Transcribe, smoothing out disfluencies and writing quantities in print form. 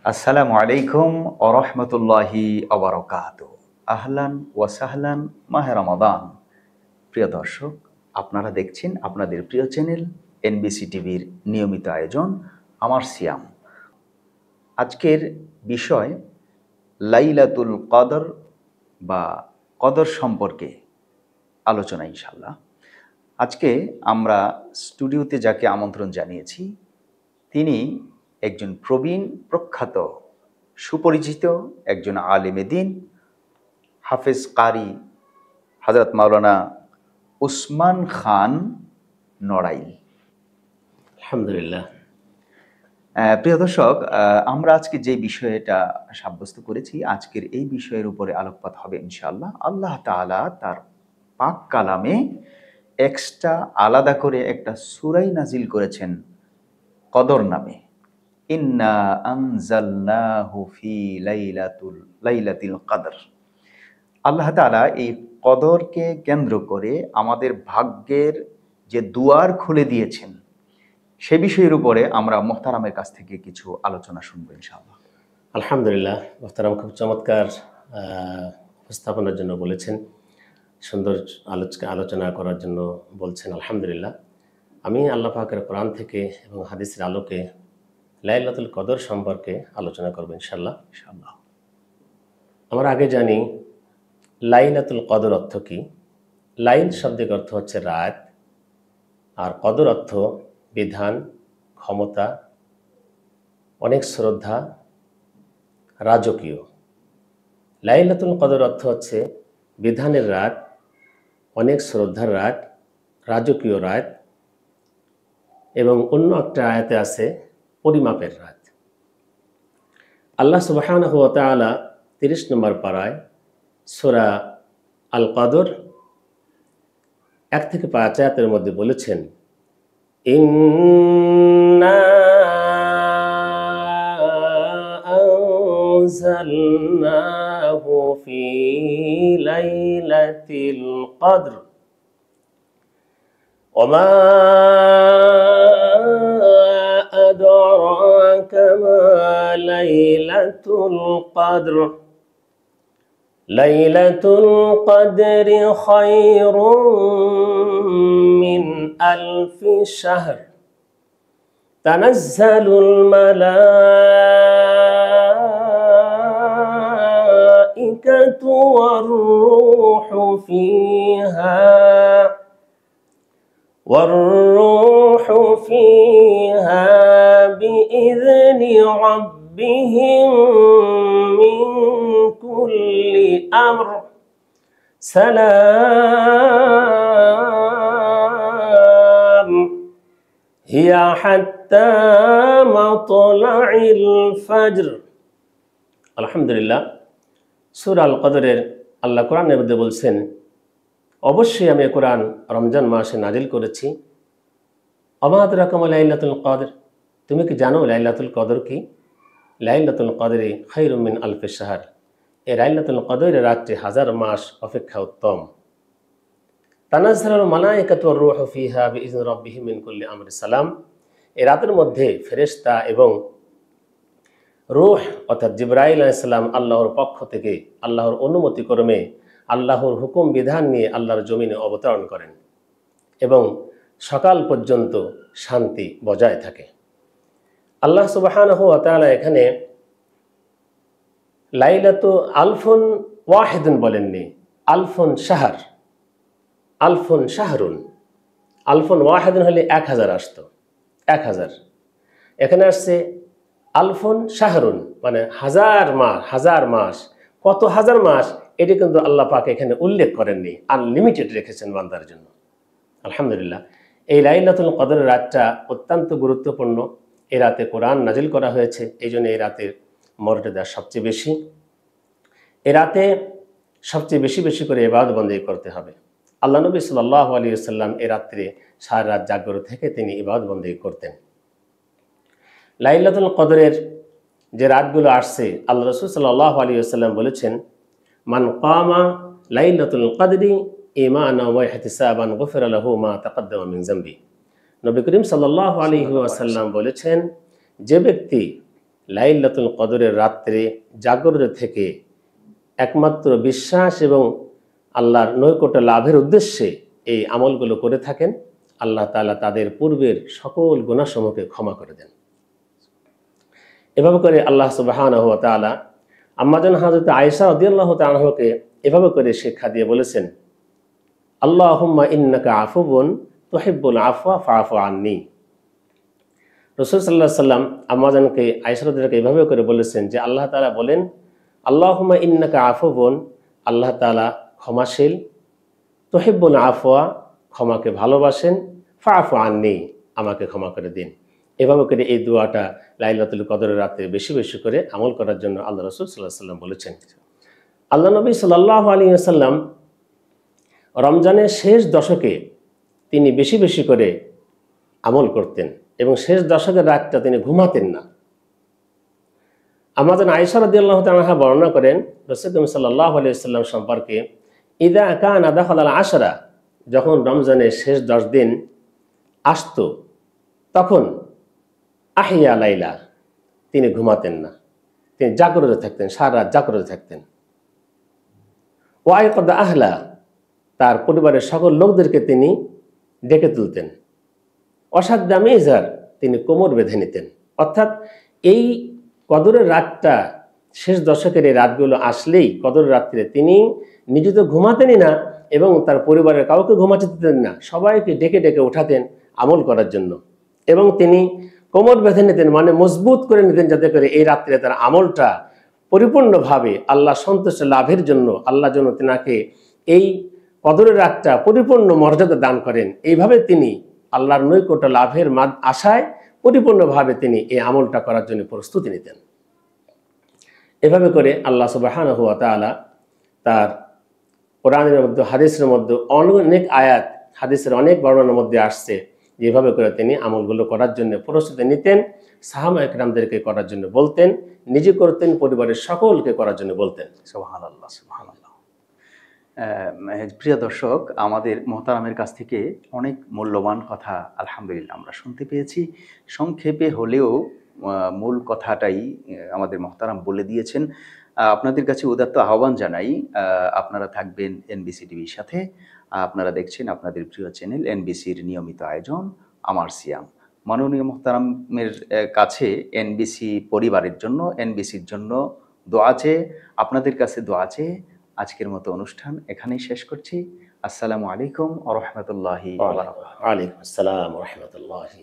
আসসালামু আলাইকুম ওয়া রাহমাতুল্লাহি ওয়া বারাকাতুহু। আহলান ওয়া সাহলান মাহে রমাদান। প্রিয় দর্শক, আপনারা দেখছেন আপনাদের প্রিয় চ্যানেল এনবিসি টিভির নিয়মিত আয়োজন আমার সিয়াম। আজকের বিষয় লাইলাতুল কদর বা কদর সম্পর্কে আলোচনা ইনশাআল্লাহ। আজকে আমরা স্টুডিওতে যাকে আমন্ত্রণ জানিয়েছি তিনি একজন প্রবীণ প্রখ্যাত সুপরিচিত একজন আলেমে দ্বীন হাফেজ কারি হযরত মাওলানা উসমান খান নড়াইল। আলহামদুলিল্লাহ। প্রিয় দর্শক, আমরা আজকে যে বিষয়টা সাব্যস্ত করেছি, আজকের এই বিষয়ের উপরে আলোকপাত হবে ইনশাআল্লাহ। আল্লাহ তাআলা তার পাক কালামে এক্সট্রা আলাদা করে একটা সূরাই নাজিল করেছেন কদর নামে। ইন্না আনজালনাহু ফি লাইলাতিল কদর। আল্লাহ তাআলা এই কদরকে কেন্দ্র করে আমাদের ভাগ্যের যে দুয়ার খুলে দিয়েছেন সে বিষয়ের উপরে আমরা মুহতারামের কাছ থেকে কিছু আলোচনা শুনবো ইনশাআল্লাহ। আলহামদুলিল্লাহ, মোহতারাম খুব চমৎকার উপস্থাপনার জন্য বলেছেন, সুন্দর আলোচনা করার জন্য বলছেন। আলহামদুলিল্লাহ। আমি আল্লাহ পাকের কোরআন থেকে এবং হাদিসের আলোকে লাইলাতুল কদর সম্পর্কে আলোচনা করব ইনশাআল্লাহ। আমরা আগে জানি লাইলাতুল কদর অর্থ কি। লাইল শব্দের অর্থ হচ্ছে রাত, আর কদর অর্থ বিধান, ক্ষমতা, অনেক শ্রদ্ধা, রাজকীয়। লাইলাতুল কদর অর্থ হচ্ছে বিধানের রাত, অনেক শ্রদ্ধার রাত, রাজকীয় রাত, এবং অন্য একটা আয়াতে আছে পরিমাপের রাত। আল্লাহ সুবহানাহু ওয়া তাআলা 30 নম্বর পারায় সূরা আল কদর 1 থেকে 5 আয়াতের মধ্যে বলেছেন, ইন্না আনজালনাহু ফি লাইলাতিল কদর ওয়া মা আদরাকা মা লাইলাতুল কদর লাইলাতুল কদরি খায়রুম মিন আলফি শাহর তানাজ্জালুল মালাইকাতু ওয়ার রূহু ফিহা বিইذনি রাব্বিহিম মিন কুল্লি আমর সালাম হিয়া হাত্তা মাতলাইল ফজর। আলহামদুলিল্লাহ। সূরা আল কদরের আল্লাহ কোরআনের মধ্যে বলছেন, অবশ্যই আমি কোরআন রমজান মাসে নাজিল করেছি। ওয়া মা আদরাকা মা লাইলাতুল কদর, তুমি কি জানো লাইলাতুল কদর কি? লাইলাতুল কদরি খায়রুম মিন আলফি শাহর, এই লাইলাতুল কদরের রাতটি 1000 মাস অপেক্ষা উত্তম। তানাজ্জালুল মালাইকাতু ওয়ার রূহু ফিহা বিইذনি রাব্বিহিম মিন কুল্লি আমরি সালাম, এই রাতের মধ্যে ফেরেশতা এবং রূহ অর্থাৎ জিবরাইল আলাইহিস সালাম আল্লাহর পক্ষ থেকে আল্লাহর অনুমতি ক্রমে আল্লাহর হুকুম বিধান নিয়ে আল্লাহর জমিনে অবতরণ করেন এবং সকাল পর্যন্ত শান্তি বজায় থাকে। আল্লাহ সুবহানাহু ওয়া তাআলা এখানে লাইলাতু আলফুন ওয়াহিদুন বলেননি, আলফুন শাহর, আলফুন শাহরুন। আলফুন ওয়াহিদুন হলে 1000 আসতো, 1000। এখানে আসছে আলফুন শাহরুন, মানে 1000 মাস, 1000 মাস। কত হাজার মাস এটি কিন্তু আল্লাহ পাক এখানে উল্লেখ করেননি, আনলিমিটেড রেখেছেন বান্দার জন্য। আলহামদুলিল্লাহ। এই লাইলাতুল কদরের রাতটা অত্যন্ত গুরুত্বপূর্ণ। এই রাতে কোরআন নাজিল করা হয়েছে, এই জন্য এই রাতের মর্যাদা সবচেয়ে বেশি। এই রাতে সবচেয়ে বেশি বেশি করে ইবাদত বন্দেগী করতে হবে। আল্লাহ নবী সাল্লাল্লাহু আলাইহি ওয়াসাল্লাম এই রাত্রে সারা রাত জাগ্রত থেকে তিনি ইবাদত বন্দেগী করতেন। লাইলাতুল কদরের যে রাতগুলো আসছে, আল্লাহ রাসূল সাল্লাল্লাহু আলাইহি ওয়াসাল্লাম বলেছেন, মান কামা লাইলাতুল কদরি ঈমানান ওয়া ইহতিসাবান গুফিরা লাহু মা তাকাদ্দামা মিন যামবি। নবী করিম সাল্লাল্লাহু আলাইহি ওয়াসাল্লাম বলেছেন, যে ব্যক্তি লাইলাতুল কদরের রাত্রে জাগ্রত থেকে একমাত্র বিশ্বাস এবং আল্লাহর নৈকট্য লাভের উদ্দেশ্যে এই আমলগুলো করে থাকেন, আল্লাহ তাআলা তাদের পূর্বের সকল গুনাহসমূহকে ক্ষমা করে দেন। এভাবে করে আল্লাহ সুবহানাহু ওয়া তাআলা আম্মাজান হযরত আয়েশা রাদিয়াল্লাহু তাআলা আনহাকে এভাবে করে শিক্ষা দিয়ে বলেছেন, আল্লাহুম্মা ইন্নাকা আফুবুন তুহিব্বুল আফওয়া ফাআফু আন্নী। রাসূল সাল্লাল্লাহু আলাইহি সাল্লাম আম্মাজানকে আয়েশা রাদিয়াল্লাহু এভাবে করে বলেছেন যে আল্লাহ তাআলা বলেন, আল্লাহুম্মা ইন্নাকা আফুবুন, আল্লাহ তাআলা ক্ষমাশীল, তুহিব্বুল আফওয়া, ক্ষমাকে ভালোবাসেন, ফাআফু আন্নী, আমাকে ক্ষমা করে দিন। এভাবে করে এই দোয়াটা লাইলাতুল কদরের রাতে বেশি বেশি করে আমল করার জন্য আল্লাহ রাসূল সাল্লাল্লাহু আলাইহি সাল্লাম বলেছেন। আল্লাহ নবী সাল্লাল্লাহু আলাইহি ওয়াসাল্লাম রমজানের শেষ দশকে তিনি বেশি বেশি করে আমল করতেন এবং শেষ দশকের রাতটা তিনি ঘুমাতেন না। আমাদের আয়েশা রাদিয়াল্লাহু তাআলা আনহা বর্ণনা করেন রাসূল সাল্লাল্লাহু আলাইহি ওয়াসাল্লাম সম্পর্কে, ইদা কানা দাখালাল আশরা, যখন রমজানের শেষ 10 দিন আসতো তখন আহিয়া লাইলা, তিনি ঘুমাতেন না, তিনি জাগ্রত থাকতেন, সারা রাত জাগ্রত থাকতেন। ওয়াইকাদা আহলা, তার পরিবারের সকল লোকদেরকে তিনি ডেকে তুলতেন। অসাধ্যা মেজার, তিনি কোমর বেঁধে নিতেন। অর্থাৎ এই কদরের রাতটা, শেষ দশকের এই রাতগুলো আসলেই কদরের রাত্রে তিনি নিজে তো ঘুমাতেনই না এবং তার পরিবারের কাউকে ঘুমাতে দিতেন না, সবাইকে ডেকে ডেকে উঠাতেন আমল করার জন্য। এবং তিনি কোমর বেঁধে নিতেন, মানে মজবুত করে নিতেন, যাতে করে এই রাত্রে তার আমলটা পরিপূর্ণভাবে আল্লাহ সন্তুষ্ট লাভের জন্য, আল্লাহ যেন তেনাকে এই কদরের রাতটা পরিপূর্ণ মর্যাদা দান করেন। এইভাবে তিনি আল্লাহর নৈকট্য লাভের আশায় পরিপূর্ণভাবে তিনি এই আমলটা করার জন্য প্রস্তুতি নিতেন। এভাবে করে আল্লাহ সুবহানাহু ওয়া তাআলা তার কোরআনের মধ্যে, হাদিসের মধ্যে অনেক আয়াত, হাদিসের অনেক বর্ণনার মধ্যে আসছে যেভাবে করে তিনি আমলগুলো করার জন্য প্রস্তুতি নিতেন, সাহাবা একরামদেরকে করার জন্য বলতেন, নিজে করতেন, পরিবারের সকলকে করার জন্য বলতেন। সুবহানাল্লাহ, সুবহানাল্লাহ। প্রিয় দর্শক, আমাদের মোহতারামের কাছ থেকে অনেক মূল্যবান কথা আলহামদুলিল্লাহ আমরা শুনতে পেয়েছি। সংক্ষেপে হলেও মূল কথাটাই আমাদের মোহতারাম বলে দিয়েছেন। আপনাদের কাছে উদাত্ত আহ্বান জানাই, আপনারা থাকবেন এনবিসি টিভির সাথে। আপনারা দেখছেন আপনাদের প্রিয় চ্যানেল এনবিসির নিয়মিত আয়োজন আমার সিয়াম। মাননীয় মোহতারামের কাছে এনবিসি পরিবারের জন্য, এনবিসির জন্য দোয়া চেয়ে, আপনাদের কাছে দোয়া চেয়ে আজকের মতো অনুষ্ঠান এখানেই শেষ করছি। আসসালামু আলাইকুম ওয়া রাহমাতুল্লাহি ওয়া বারাকাতুহু। ওয়া আলাইকুম আসসালাম ওয়া রাহমাতুল্লাহি।